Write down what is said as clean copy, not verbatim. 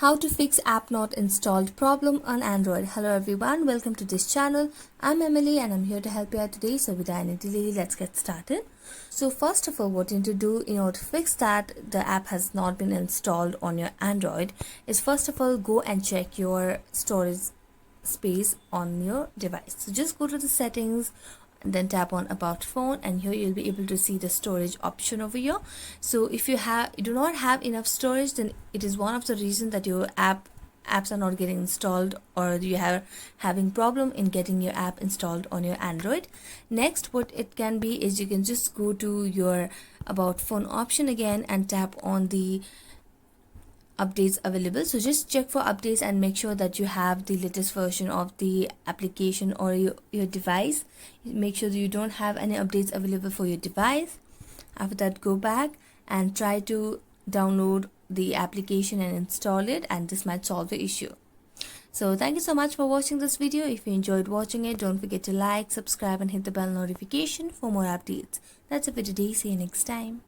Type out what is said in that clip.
How to fix app not installed problem on Android. Hello everyone, welcome to this channel. I'm Emily and I'm here to help you out today. So without any delay, let's get started. So first of all, what you need to do in order to fix that the app has not been installed on your Android is first of all go and check your storage space on your device. So just go to the settings and then tap on about phone, and here you'll be able to see the storage option over here. So if you do not have enough storage, then it is one of the reasons that your apps are not getting installed, or you are having problem in getting your app installed on your Android. Next, what it can be is you can just go to your about phone option again and tap on the updates available. So just check for updates and make sure that you have the latest version of the application or your device. Make sure that you don't have any updates available for your device. After that, go back and try to download the application and install it, and this might solve the issue. So thank you so much for watching this video. If you enjoyed watching it, don't forget to like, subscribe and hit the bell notification for more updates. That's it for today. See you next time.